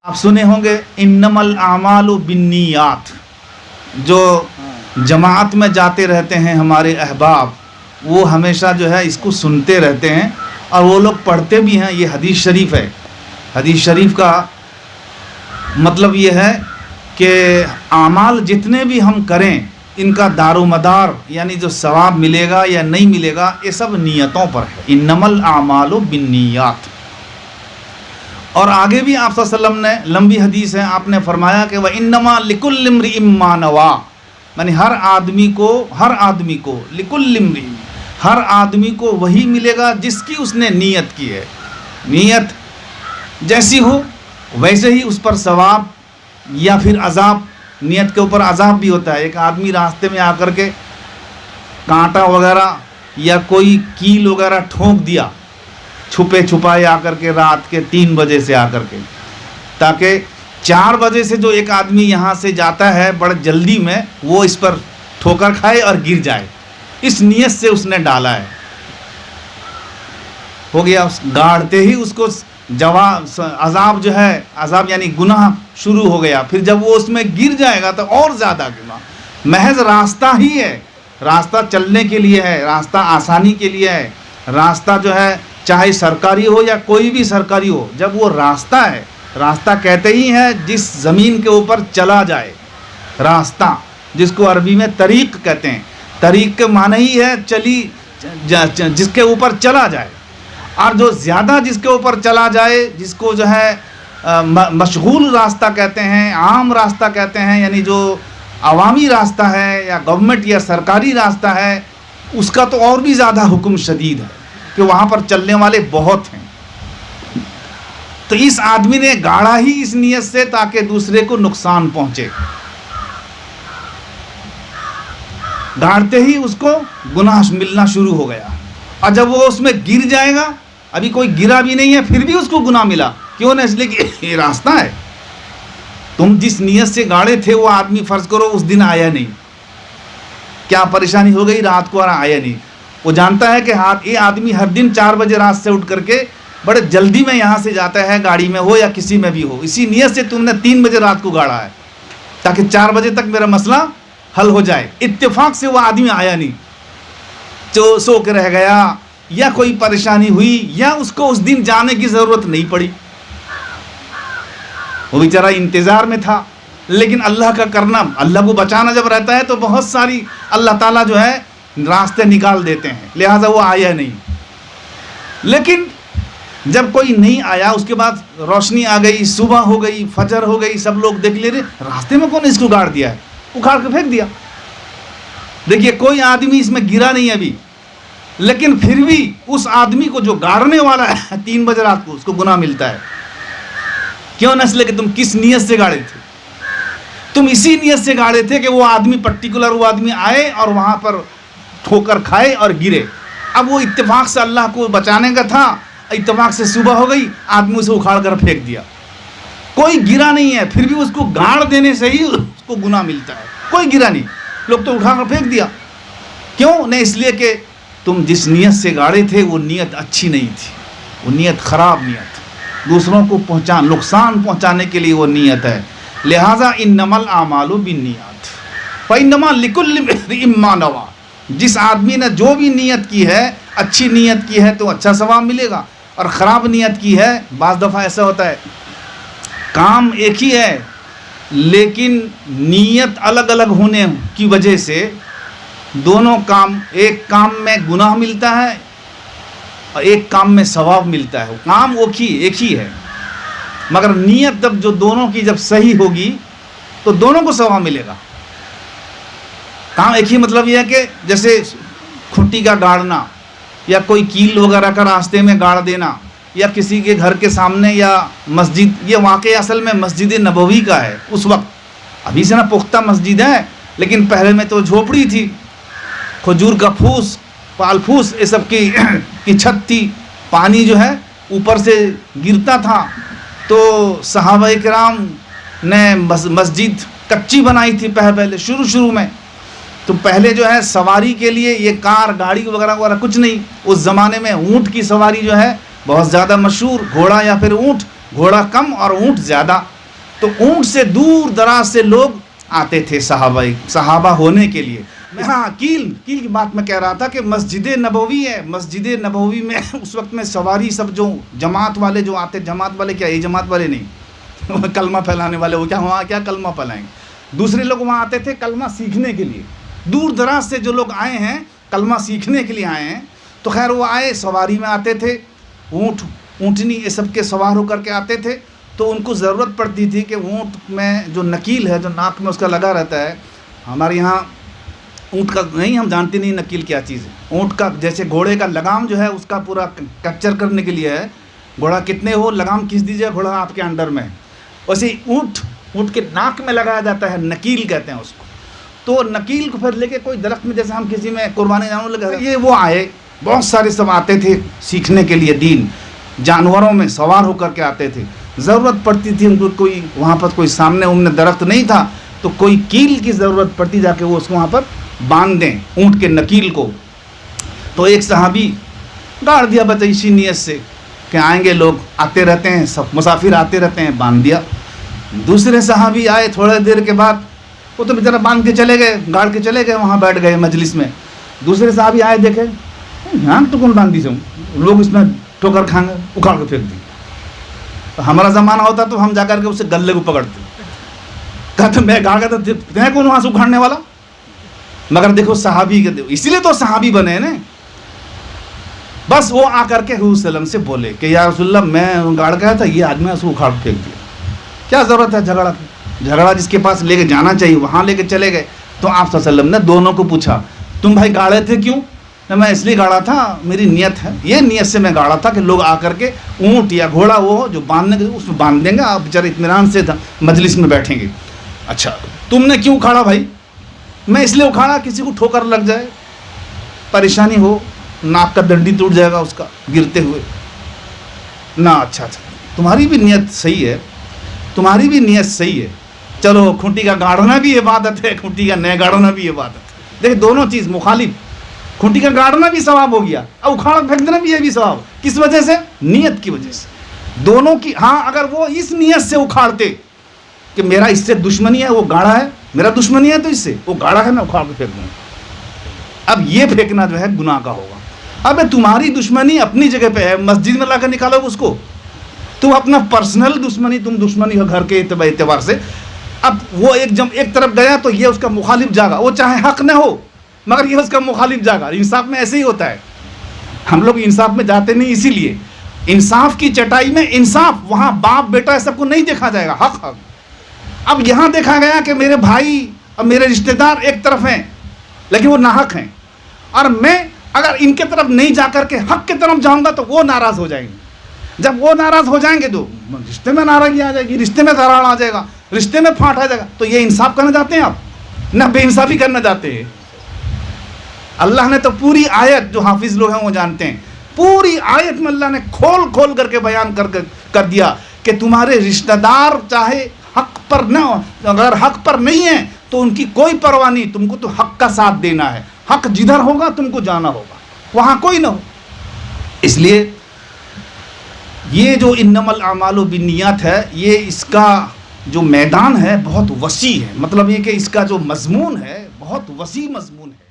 آپ سنے ہوں گے انمل اعمال بالنیات، جو جماعت میں جاتے رہتے ہیں ہمارے احباب، وہ ہمیشہ جو ہے اس کو سنتے رہتے ہیں اور وہ لوگ پڑھتے بھی ہیں. یہ حدیث شریف ہے. حدیث شریف کا مطلب یہ ہے کہ اعمال جتنے بھی ہم کریں ان کا دار و مدار یعنی جو ثواب ملے گا یا نہیں ملے گا یہ سب نیتوں پر ہے. انما الاعمال بالنیات. اور آگے بھی آپ صلی اللہ علیہ وسلم نے لمبی حدیث ہے، آپ نے فرمایا کہ وَإِنَّمَا لِكُلِّ امْرِئٍ مَّا نَوَىٰ، یعنی ہر آدمی کو لِكُلِّ امْرِئٍ، ہر آدمی کو وہی ملے گا جس کی اس نے نیت کی ہے. نیت جیسی ہو ویسے ہی اس پر ثواب یا پھر عذاب. نیت کے اوپر عذاب بھی ہوتا ہے. ایک آدمی راستے میں آ کر کے کانٹا وغیرہ یا کوئی کیل وغیرہ ٹھونک دیا چھپے چھپائے آ کر کے رات کے 3 بجے سے آ کر کے، تاکہ 4 بجے سے جو ایک آدمی یہاں سے جاتا ہے بڑے جلدی میں وہ اس پر ٹھوکر کھائے اور گر جائے. اس نیت سے اس نے ڈالا ہے. ہو گیا گاڑتے ہی اس کو عذاب جو ہے، عذاب یعنی گناہ شروع ہو گیا. پھر جب وہ اس میں گر جائے گا تو اور زیادہ گناہ. محض راستہ ہی ہے، راستہ چلنے کے لیے ہے، راستہ آسانی کے لیے ہے. راستہ جو ہے چاہے سرکاری ہو یا کوئی بھی سرکاری ہو، جب وہ راستہ ہے، راستہ کہتے ہی ہے جس زمین کے اوپر چلا جائے. راستہ جس کو عربی میں طریق کہتے ہیں. طریق کے معنی ہی ہے جس کے اوپر چلا جائے. اور جو زیادہ جس کے اوپر چلا جائے، جس کو جو ہے مشغول راستہ کہتے ہیں، عام راستہ کہتے ہیں، یعنی جو عوامی راستہ ہے یا گورنمنٹ یا سرکاری راستہ ہے، اس کا تو اور بھی زیادہ حکم شدید ہے کہ وہاں پر چلنے والے بہت ہیں. تو اس آدمی نے گاڑا ہی اس نیت سے تاکہ دوسرے کو نقصان پہنچے. گاڑتے ہی اس کو گناہ ملنا شروع ہو گیا. اور جب وہ اس میں گر جائے گا، ابھی کوئی گرا بھی نہیں ہے پھر بھی اس کو گناہ ملا. کیوں نہ؟ اس لیے کہ یہ راستہ ہے. تم جس نیت سے گاڑے تھے وہ آدمی فرض کرو اس دن آیا نہیں، کیا پریشانی ہو گئی؟ رات کو آیا نہیں. وہ جانتا ہے کہ یہ آدمی ہر دن 4 بجے رات سے اٹھ کر کے بڑے جلدی میں یہاں سے جاتا ہے، گاڑی میں ہو یا کسی میں بھی ہو. اسی نیت سے تم نے 3 بجے رات کو گاڑا ہے تاکہ 4 بجے تک میرا مسئلہ حل ہو جائے. اتفاق سے وہ آدمی آیا نہیں، جو سو کے رہ گیا یا کوئی پریشانی ہوئی یا اس کو اس دن جانے کی ضرورت نہیں پڑی. وہ بیچارہ انتظار میں تھا. لیکن اللہ کا کرنا، اللہ کو بچانا جب رہتا ہے تو بہت ساری اللہ تعالیٰ جو ہے راستے نکال دیتے ہیں. لہٰذا وہ آیا نہیں. لیکن جب کوئی نہیں آیا، اس کے بعد روشنی آ گئی، صبح ہو گئی، فجر ہو گئی، سب لوگ دیکھ لے رہے راستے میں کون اس کو گاڑ دیا ہے، اکھاڑ کے پھینک دیا. دیکھیے کوئی آدمی اس میں گرا نہیں ابھی، لیکن پھر بھی اس آدمی کو جو گاڑنے والا ہے 3 بجے رات کو، اس کو گناہ ملتا ہے. کیوں نہ؟ اس لیے کہ تم کس نیت سے گاڑے تھے. تم اسی نیت سے گاڑے تھے کہ وہ آدمی پرٹیکولر وہ آدمی آئے اور وہاں پر ٹھوکر کھائے اور گرے. اب وہ اتفاق سے اللہ کو بچانے کا تھا، اتفاق سے صبح ہو گئی، آدمی اسے اکھاڑ کر پھینک دیا. کوئی گرا نہیں ہے پھر بھی اس کو گاڑ دینے سے ہی اس کو گناہ ملتا ہے. کوئی گرا نہیں، لوگ تو اٹھا کر پھینک دیا. کیوں نہیں؟ اس لیے کہ تم جس نیت سے گاڑے تھے وہ نیت اچھی نہیں تھی، وہ نیت خراب نیت، دوسروں کو نقصان پہنچانے کے لیے وہ نیت ہے. لہٰذا انما الاعمال بالنیات فانما لکل امرئ ما نویٰ. جس آدمی نے جو بھی نیت کی ہے، اچھی نیت کی ہے تو اچھا ثواب ملے گا، اور خراب نیت کی ہے، بعض دفعہ ایسا ہوتا ہے کام ایک ہی ہے لیکن نیت الگ الگ ہونے کی وجہ سے دونوں کام، ایک کام میں گناہ ملتا ہے اور ایک کام میں ثواب ملتا ہے. کام ایک ہی ہے مگر نیت جب جو دونوں کی جب صحیح ہوگی تو دونوں کو ثواب ملے گا. کام ایک ہی مطلب یہ ہے کہ جیسے کھٹی کا گاڑنا یا کوئی کیل وغیرہ کا راستے میں گاڑ دینا یا کسی کے گھر کے سامنے یا مسجد. یہ واقعہ اصل میں مسجد نبوی کا ہے. اس وقت ابھی سے نا پختہ مسجد ہے، لیکن پہلے میں تو جھوپڑی تھی، کھجور کا پھوس، پال پھوس یہ سب کی چھت تھی. پانی جو ہے اوپر سے گرتا تھا. تو صحابہ کرام نے مسجد کچی بنائی تھی پہلے شروع میں. تو پہلے جو ہے سواری کے لیے یہ کار گاڑی وغیرہ کچھ نہیں. اس زمانے میں اونٹ کی سواری جو ہے بہت زیادہ مشہور، گھوڑا یا پھر اونٹ، گھوڑا کم اور اونٹ زیادہ. تو اونٹ سے دور دراز سے لوگ آتے تھے صحابہ ہونے کے لیے. ہاں کیل کی بات میں کہہ رہا تھا کہ مسجد نبوی ہے. مسجد نبوی میں اس وقت میں سواری سب جو جماعت والے جو آتے, جماعت والے کیا, یہ جماعت والے نہیں, کلمہ پھیلانے والے, وہ کیا وہاں کیا کلمہ پھیلائیں گے. دوسرے لوگ وہاں آتے تھے کلمہ سیکھنے کے لیے. دور دراز سے جو لوگ آئے ہیں کلمہ سیکھنے کے لیے آئے ہیں, تو خیر وہ آئے سواری میں آتے تھے, اونٹنی یہ سب کے سوار ہو کر کے آتے تھے. تو ان کو ضرورت پڑتی تھی کہ اونٹ میں جو نکیل ہے, جو ناک میں اس کا لگا رہتا ہے, ہمارے یہاں اونٹ کا نہیں, ہم جانتے نہیں نکیل کیا چیز ہے. اونٹ کا جیسے گھوڑے کا لگام جو ہے اس کا پورا کیپچر کرنے کے لیے ہے, گھوڑا کتنے ہو لگام کھینچ دیجیے, گھوڑا آپ کے انڈر میں. ویسے اونٹ کے ناک میں لگایا جاتا ہے, نکیل کہتے ہیں اس کو. تو نکیل کو پھر لے کے کوئی درخت میں, جیسے ہم کسی میں قربانی جانور لگا, یہ وہ آئے بہت سارے سب آتے تھے سیکھنے کے لیے دین, جانوروں میں سوار ہو کر کے آتے تھے. ضرورت پڑتی تھی ان کو, کوئی وہاں پر کوئی سامنے امنے درخت نہیں تھا, تو کوئی کیل کی ضرورت پڑتی, جا کے وہ اس کو وہاں پر باندھ دیں اونٹ کے نکیل کو. تو ایک صحابی گاڑ دیا بس اسی نیت سے کہ آئیں گے لوگ, آتے رہتے ہیں سب مسافر آتے رہتے ہیں, باندھ دیا. دوسرے صحابی آئے تھوڑے دیر کے بعد, وہ تو بیچارہ باندھ کے چلے گئے, گاڑ کے چلے گئے, وہاں بیٹھ گئے مجلس میں. دوسرے صحابی آئے, دیکھے ہاں تو کون باندھ دی سے لوگ اس میں ٹھوکر کھائیں گے, اکھاڑ کے پھینک دی. تو ہمارا زمانہ ہوتا تو ہم جا کر کے اسے گلے کو پکڑتے, کہتے میں گاڑ کا تو کون وہاں سے اکھاڑنے والا. مگر دیکھو صحابی کے, اسی لیے تو صحابی بنے نا. بس وہ آ کر کے حضور صلی اللہ علیہ وسلم سے بولے کہ یا رسول اللہ میں گاڑ گیا تھا, یہ آدمی اس کو اکھاڑ پھینک دیا, کیا ضرورت ہے جھگڑا کی. جھگڑا جس کے پاس لے کے جانا چاہیے وہاں لے کے چلے گئے. تو آپ صلی اللہ علیہ وسلم نے دونوں کو پوچھا, تم بھائی گاڑے تھے کیوں؟ میں اس لیے گاڑا تھا, میری نیت ہے, یہ نیت سے میں گاڑا تھا کہ لوگ آ کر کے اونٹ یا گھوڑا وہ جو باندھنے کے اس میں باندھ دیں گے, آپ بیچارے اطمینان سے مجلس میں بیٹھیں گے. اچھا تم نے کیوں اکھاڑا بھائی؟ میں اس لیے اکھاڑا کسی کو ٹھوکر لگ جائے, پریشانی ہو, ناک کا ڈنڈی ٹوٹ جائے گا اس کا گرتے ہوئے نا. اچھا تمہاری بھی نیت صحیح ہے, تمہاری بھی نیت صحیح ہے. چلو کھوٹی کا گاڑنا بھی عبادت ہے, کھوٹی کا نئے گاڑنا بھی عبادت ہے. دیکھیں دونوں چیز مخالف. کھوٹی کا گاڑنا بھی ثواب ہو گیا, اور اکھاڑ پھینک دینا بھی یہ بھی ثواب. کس وجہ سے؟ نیت کی وجہ سے. دونوں کی. ہاں اگر وہ اس نیت سے اکھاڑتے کہ میرا اس سے دشمنی ہے, وہ گاڑا ہے, میرا دشمنی ہے تو اس سے, وہ گاڑا ہے میں اکھاڑ کے پھینک دوں. اب یہ پھینکنا جو ہے گناہ کا ہوگا. اب تمہاری دشمنی اپنی جگہ پہ ہے, مسجد میں لا کر نکالو اس کو. تم اپنا پرسنل دشمنی, تم دشمنی ہو گھر کے اعتبار سے. اب وہ ایک طرف گیا تو یہ اس کا مخالف جاگا, وہ چاہے حق نہ ہو مگر یہ اس کا مخالف جاگا. انصاف میں ایسے ہی ہوتا ہے, ہم لوگ انصاف میں جاتے نہیں. اسی لیے انصاف کی چٹائی میں انصاف, وہاں باپ بیٹا سب کو نہیں دیکھا جائے گا, حق. اب یہاں دیکھا گیا کہ میرے بھائی اور میرے رشتہ دار ایک طرف ہیں لیکن وہ ناحق ہیں, اور میں اگر ان کے طرف نہیں جا کر کے حق کی طرف جاؤں گا تو وہ ناراض ہو جائیں گے. جب وہ ناراض ہو جائیں گے تو رشتے میں ناراضگی آ جائے گی, رشتے میں دراڑ آ جائے گا, رشتے میں پھاٹ آ جائے گا. تو یہ انصاف کرنا چاہتے ہیں آپ, نہ بے انصافی کرنا چاہتے ہیں. اللہ نے تو پوری آیت, جو حافظ لوگ ہیں وہ جانتے ہیں, پوری آیت میں اللہ نے کھول کر کے بیان کر دیا کہ تمہارے رشتہ دار چاہے حق پر نہ ہو, اگر حق پر نہیں ہیں تو ان کی کوئی پرواہ نہیں, تم کو تو حق کا ساتھ دینا ہے. حق جدھر ہوگا تم کو جانا ہوگا, وہاں کوئی نہ ہو. اس لیے یہ جو انما الاعمال بالنیات ہے, یہ اس کا جو میدان ہے بہت وسیع ہے. مطلب یہ کہ اس کا جو مضمون ہے بہت وسیع مضمون ہے.